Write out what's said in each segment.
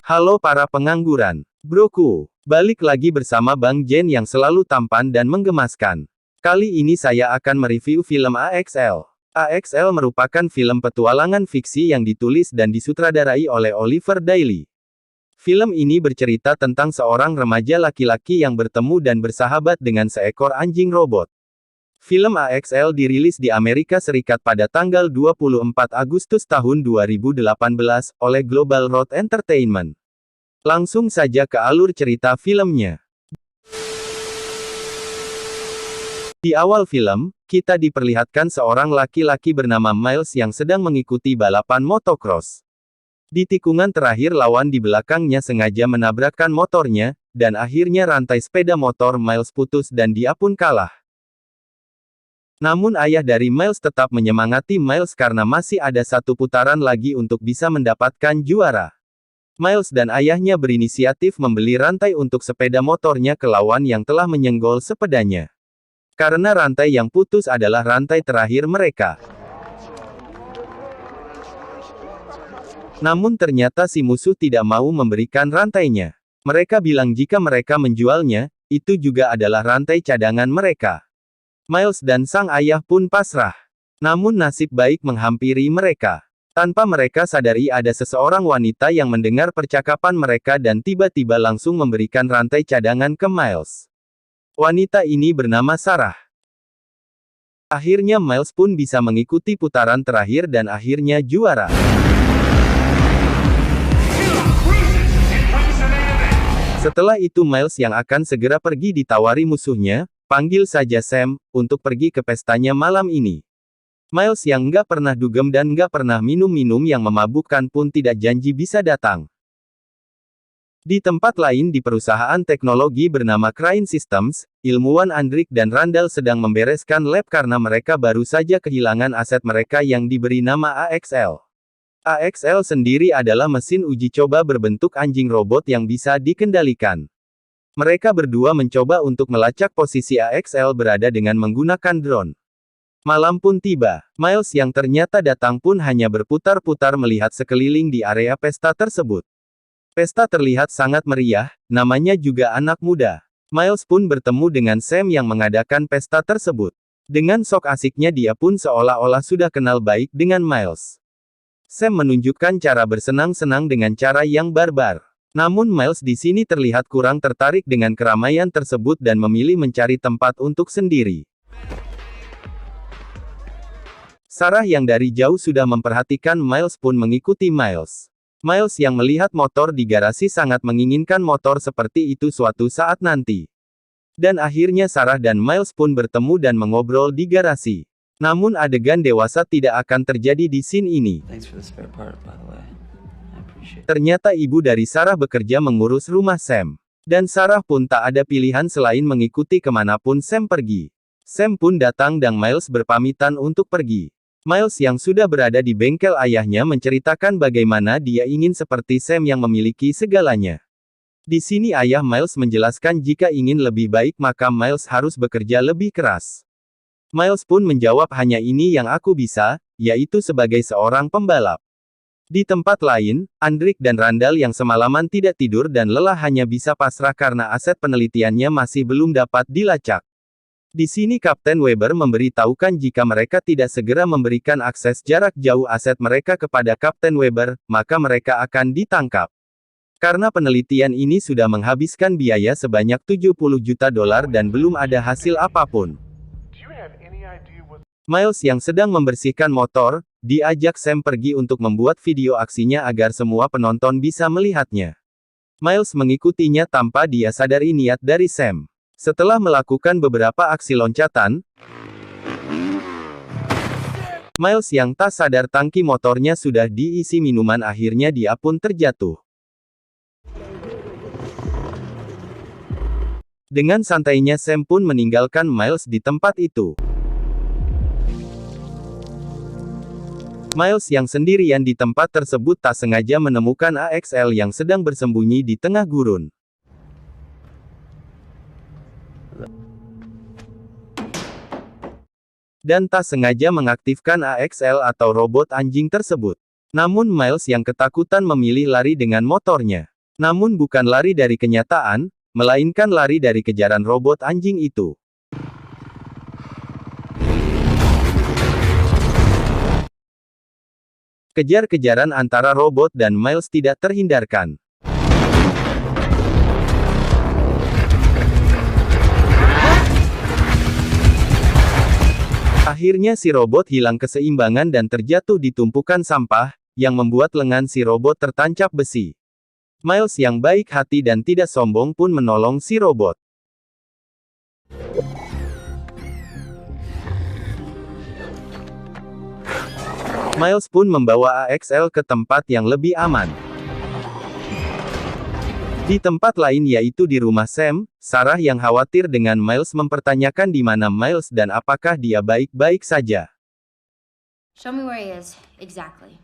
Halo para pengangguran. Broku, balik lagi bersama Bang Jen yang selalu tampan dan menggemaskan. Kali ini saya akan mereview film AXL. AXL merupakan film petualangan fiksi yang ditulis dan disutradarai oleh Oliver Daily. Film ini bercerita tentang seorang remaja laki-laki yang bertemu dan bersahabat dengan seekor anjing robot. Film AXL dirilis di Amerika Serikat pada tanggal 24 Agustus tahun 2018 oleh Global Road Entertainment. Langsung saja ke alur cerita filmnya. Di awal film, kita diperlihatkan seorang laki-laki bernama Miles yang sedang mengikuti balapan motocross. Di tikungan terakhir lawan di belakangnya sengaja menabrakkan motornya, dan akhirnya rantai sepeda motor Miles putus dan dia pun kalah. Namun ayah dari Miles tetap menyemangati Miles karena masih ada satu putaran lagi untuk bisa mendapatkan juara. Miles dan ayahnya berinisiatif membeli rantai untuk sepeda motornya ke lawan yang telah menyenggol sepedanya. Karena rantai yang putus adalah rantai terakhir mereka. Namun ternyata si musuh tidak mau memberikan rantainya. Mereka bilang jika mereka menjualnya, itu juga adalah rantai cadangan mereka. Miles dan sang ayah pun pasrah. Namun nasib baik menghampiri mereka. Tanpa mereka sadari ada seseorang wanita yang mendengar percakapan mereka dan tiba-tiba langsung memberikan rantai cadangan ke Miles. Wanita ini bernama Sarah. Akhirnya Miles pun bisa mengikuti putaran terakhir dan akhirnya juara. Setelah itu Miles yang akan segera pergi ditawari musuhnya, panggil saja Sam, untuk pergi ke pestanya malam ini. Miles yang nggak pernah dugem dan nggak pernah minum-minum yang memabukkan pun tidak janji bisa datang. Di tempat lain di perusahaan teknologi bernama Crane Systems, ilmuwan Andrik dan Randall sedang membereskan lab karena mereka baru saja kehilangan aset mereka yang diberi nama AXL. AXL sendiri adalah mesin uji coba berbentuk anjing robot yang bisa dikendalikan. Mereka berdua mencoba untuk melacak posisi AXL berada dengan menggunakan drone. Malam pun tiba. Miles yang ternyata datang pun hanya berputar-putar melihat sekeliling di area pesta tersebut. Pesta terlihat sangat meriah, namanya juga anak muda. Miles pun bertemu dengan Sam yang mengadakan pesta tersebut. Dengan sok asiknya dia pun seolah-olah sudah kenal baik dengan Miles. Sam menunjukkan cara bersenang-senang dengan cara yang barbar. Namun Miles di sini terlihat kurang tertarik dengan keramaian tersebut dan memilih mencari tempat untuk sendiri. Sarah yang dari jauh sudah memperhatikan Miles pun mengikuti Miles. Miles yang melihat motor di garasi sangat menginginkan motor seperti itu suatu saat nanti. Dan akhirnya Sarah dan Miles pun bertemu dan mengobrol di garasi. Namun adegan dewasa tidak akan terjadi di scene ini. Ternyata ibu dari Sarah bekerja mengurus rumah Sam. Dan Sarah pun tak ada pilihan selain mengikuti kemanapun Sam pergi. Sam pun datang dan Miles berpamitan untuk pergi. Miles yang sudah berada di bengkel ayahnya menceritakan bagaimana dia ingin seperti Sam yang memiliki segalanya. Di sini ayah Miles menjelaskan jika ingin lebih baik maka Miles harus bekerja lebih keras. Miles pun menjawab hanya ini yang aku bisa, yaitu sebagai seorang pembalap. Di tempat lain, Andrik dan Randall yang semalaman tidak tidur dan lelah hanya bisa pasrah karena aset penelitiannya masih belum dapat dilacak. Di sini Kapten Weber memberitahukan jika mereka tidak segera memberikan akses jarak jauh aset mereka kepada Kapten Weber, maka mereka akan ditangkap. Karena penelitian ini sudah menghabiskan biaya sebanyak $70 juta dan belum ada hasil apapun. Miles yang sedang membersihkan motor, diajak Sam pergi untuk membuat video aksinya agar semua penonton bisa melihatnya. Miles mengikutinya tanpa dia sadari niat dari Sam. Setelah melakukan beberapa aksi loncatan, Miles yang tak sadar tangki motornya sudah diisi minuman akhirnya dia pun terjatuh. Dengan santainya Sam pun meninggalkan Miles di tempat itu. Miles yang sendirian di tempat tersebut tak sengaja menemukan AXL yang sedang bersembunyi di tengah gurun. Dan tak sengaja mengaktifkan AXL atau robot anjing tersebut. Namun Miles yang ketakutan memilih lari dengan motornya. Namun bukan lari dari kenyataan, melainkan lari dari kejaran robot anjing itu. Kejar-kejaran antara robot dan Miles tidak terhindarkan. Akhirnya si robot hilang keseimbangan dan terjatuh di tumpukan sampah, yang membuat lengan si robot tertancap besi. Miles yang baik hati dan tidak sombong pun menolong si robot. Miles pun membawa AXL ke tempat yang lebih aman. Di tempat lain yaitu di rumah Sam, Sarah yang khawatir dengan Miles mempertanyakan di mana Miles dan apakah dia baik-baik saja. Show me where he is, exactly.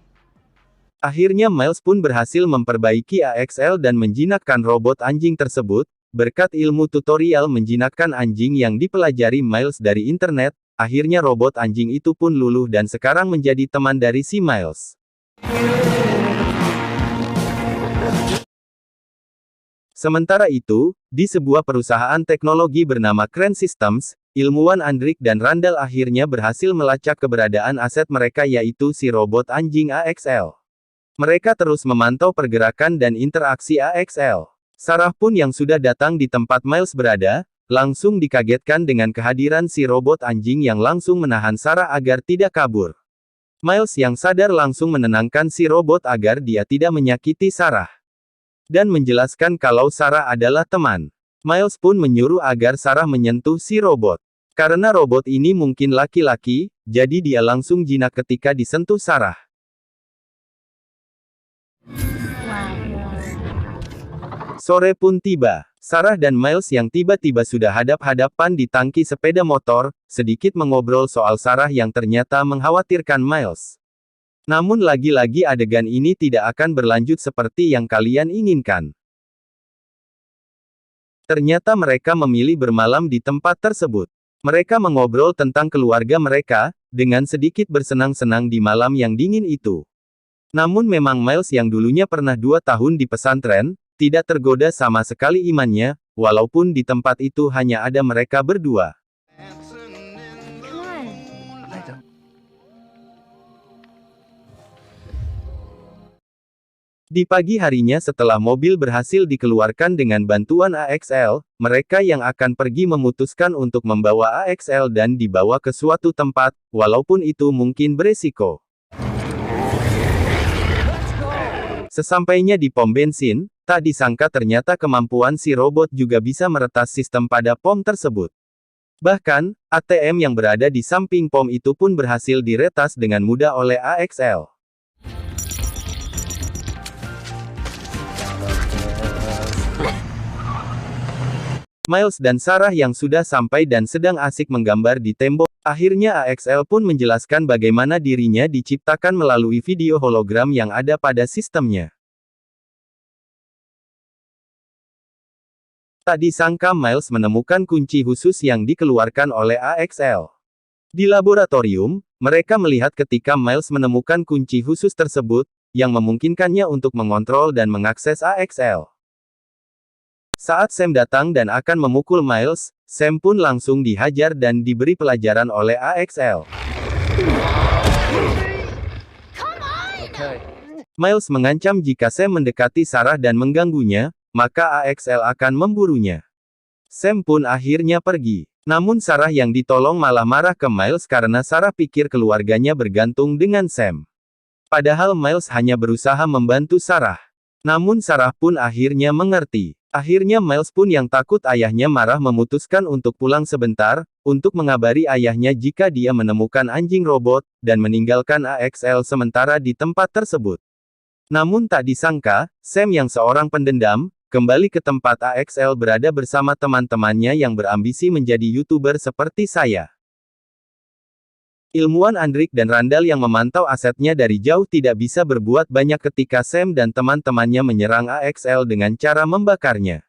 Akhirnya Miles pun berhasil memperbaiki AXL dan menjinakkan robot anjing tersebut. Berkat ilmu tutorial menjinakkan anjing yang dipelajari Miles dari internet, akhirnya robot anjing itu pun luluh dan sekarang menjadi teman dari si Miles. Sementara itu, di sebuah perusahaan teknologi bernama Crane Systems, ilmuwan Andrik dan Randall akhirnya berhasil melacak keberadaan aset mereka yaitu si robot anjing AXL. Mereka terus memantau pergerakan dan interaksi AXL. Sarah pun yang sudah datang di tempat Miles berada, langsung dikagetkan dengan kehadiran si robot anjing yang langsung menahan Sarah agar tidak kabur. Miles yang sadar langsung menenangkan si robot agar dia tidak menyakiti Sarah. Dan menjelaskan kalau Sarah adalah teman. Miles pun menyuruh agar Sarah menyentuh si robot. Karena robot ini mungkin laki-laki, jadi dia langsung jinak ketika disentuh Sarah. Sore pun tiba. Sarah dan Miles yang tiba-tiba sudah hadap-hadapan di tangki sepeda motor, sedikit mengobrol soal Sarah yang ternyata mengkhawatirkan Miles. Namun lagi-lagi adegan ini tidak akan berlanjut seperti yang kalian inginkan. Ternyata mereka memilih bermalam di tempat tersebut. Mereka mengobrol tentang keluarga mereka, dengan sedikit bersenang-senang di malam yang dingin itu. Namun memang Miles yang dulunya pernah 2 tahun di pesantren, tidak tergoda sama sekali imannya, walaupun di tempat itu hanya ada mereka berdua. Di pagi harinya setelah mobil berhasil dikeluarkan dengan bantuan AXL, mereka yang akan pergi memutuskan untuk membawa AXL dan dibawa ke suatu tempat, walaupun itu mungkin beresiko. Sesampainya di pom bensin, tak disangka ternyata kemampuan si robot juga bisa meretas sistem pada pom tersebut. Bahkan, ATM yang berada di samping pom itu pun berhasil diretas dengan mudah oleh AXL. Miles dan Sarah yang sudah sampai dan sedang asik menggambar di tembok. Akhirnya AXL pun menjelaskan bagaimana dirinya diciptakan melalui video hologram yang ada pada sistemnya. Tak disangka Miles menemukan kunci khusus yang dikeluarkan oleh AXL. Di laboratorium, mereka melihat ketika Miles menemukan kunci khusus tersebut, yang memungkinkannya untuk mengontrol dan mengakses AXL. Saat Sam datang dan akan memukul Miles, Sam pun langsung dihajar dan diberi pelajaran oleh AXL. Miles mengancam jika Sam mendekati Sarah dan mengganggunya, maka AXL akan memburunya. Sam pun akhirnya pergi. Namun Sarah yang ditolong malah marah ke Miles karena Sarah pikir keluarganya bergantung dengan Sam. Padahal Miles hanya berusaha membantu Sarah. Namun Sarah pun akhirnya mengerti. Akhirnya Miles pun yang takut ayahnya marah memutuskan untuk pulang sebentar, untuk mengabari ayahnya jika dia menemukan anjing robot, dan meninggalkan AXL sementara di tempat tersebut. Namun tak disangka, Sam yang seorang pendendam, kembali ke tempat AXL berada bersama teman-temannya yang berambisi menjadi YouTuber seperti saya. Ilmuwan Andrik dan Randall yang memantau asetnya dari jauh tidak bisa berbuat banyak ketika Sam dan teman-temannya menyerang AXL dengan cara membakarnya.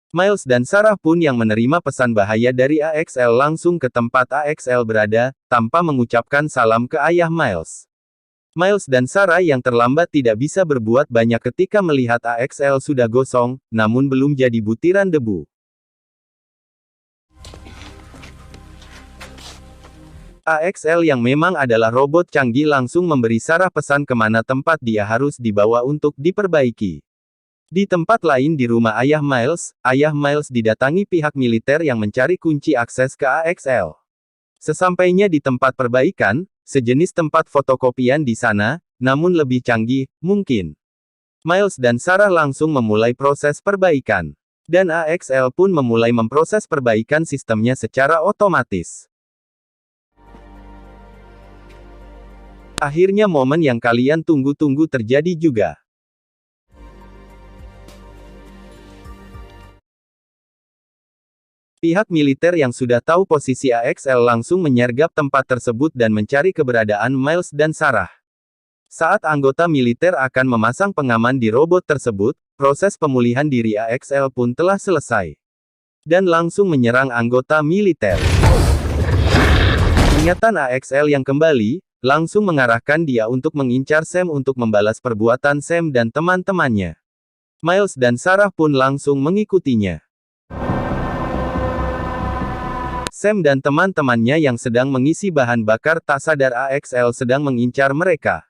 Miles dan Sarah pun yang menerima pesan bahaya dari AXL langsung ke tempat AXL berada, tanpa mengucapkan salam ke ayah Miles. Miles dan Sarah yang terlambat tidak bisa berbuat banyak ketika melihat AXL sudah gosong, namun belum jadi butiran debu. AXL yang memang adalah robot canggih langsung memberi Sarah pesan kemana tempat dia harus dibawa untuk diperbaiki. Di tempat lain di rumah Ayah Miles didatangi pihak militer yang mencari kunci akses ke AXL. Sesampainya di tempat perbaikan, sejenis tempat fotokopian di sana, namun lebih canggih, mungkin. Miles dan Sarah langsung memulai proses perbaikan. Dan AXL pun memulai memproses perbaikan sistemnya secara otomatis. Akhirnya momen yang kalian tunggu-tunggu terjadi juga. Pihak militer yang sudah tahu posisi AXL langsung menyergap tempat tersebut dan mencari keberadaan Miles dan Sarah. Saat anggota militer akan memasang pengaman di robot tersebut, proses pemulihan diri AXL pun telah selesai. Dan langsung menyerang anggota militer. Ingatan AXL yang kembali, langsung mengarahkan dia untuk mengincar Sam untuk membalas perbuatan Sam dan teman-temannya. Miles dan Sarah pun langsung mengikutinya. Sam dan teman-temannya yang sedang mengisi bahan bakar tak sadar AXL sedang mengincar mereka.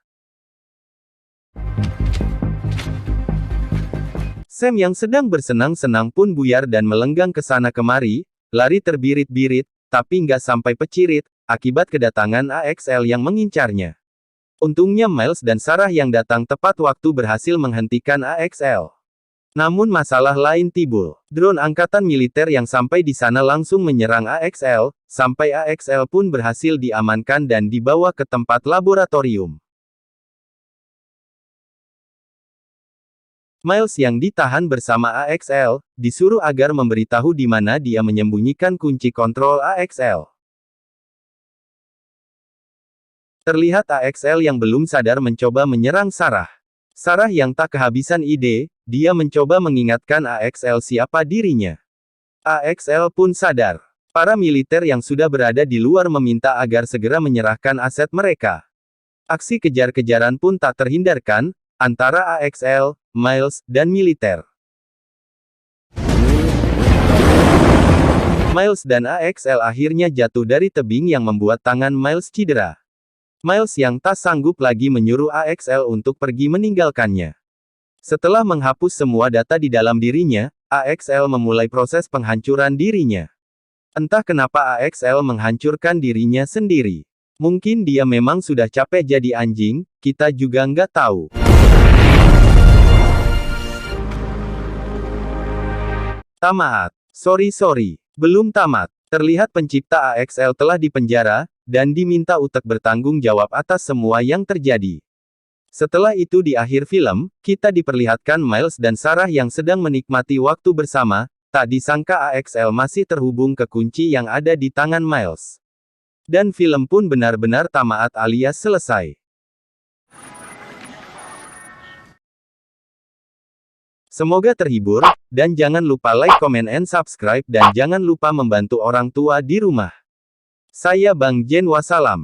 Sam yang sedang bersenang-senang pun buyar dan melenggang ke sana kemari, lari terbirit-birit, tapi nggak sampai pecirit, akibat kedatangan AXL yang mengincarnya. Untungnya Miles dan Sarah yang datang tepat waktu berhasil menghentikan AXL. Namun masalah lain timbul. Drone angkatan militer yang sampai di sana langsung menyerang AXL, sampai AXL pun berhasil diamankan dan dibawa ke tempat laboratorium. Miles yang ditahan bersama AXL, disuruh agar memberitahu di mana dia menyembunyikan kunci kontrol AXL. Terlihat AXL yang belum sadar mencoba menyerang Sarah. Sarah yang tak kehabisan ide, dia mencoba mengingatkan AXL siapa dirinya. AXL pun sadar. Para militer yang sudah berada di luar meminta agar segera menyerahkan aset mereka. Aksi kejar-kejaran pun tak terhindarkan, antara AXL, Miles, dan militer. Miles dan AXL akhirnya jatuh dari tebing yang membuat tangan Miles cedera. Miles yang tak sanggup lagi menyuruh AXL untuk pergi meninggalkannya. Setelah menghapus semua data di dalam dirinya, AXL memulai proses penghancuran dirinya. Entah kenapa AXL menghancurkan dirinya sendiri. Mungkin dia memang sudah capek jadi anjing, kita juga nggak tahu. Tamat. Sorry, belum tamat. Terlihat pencipta AXL telah dipenjara, dan diminta untuk bertanggung jawab atas semua yang terjadi. Setelah itu di akhir film, kita diperlihatkan Miles dan Sarah yang sedang menikmati waktu bersama, tak disangka AXL masih terhubung ke kunci yang ada di tangan Miles. Dan film pun benar-benar tamat alias selesai. Semoga terhibur, dan jangan lupa like, comment, and subscribe dan jangan lupa membantu orang tua di rumah. Saya Bang Jen wassalam.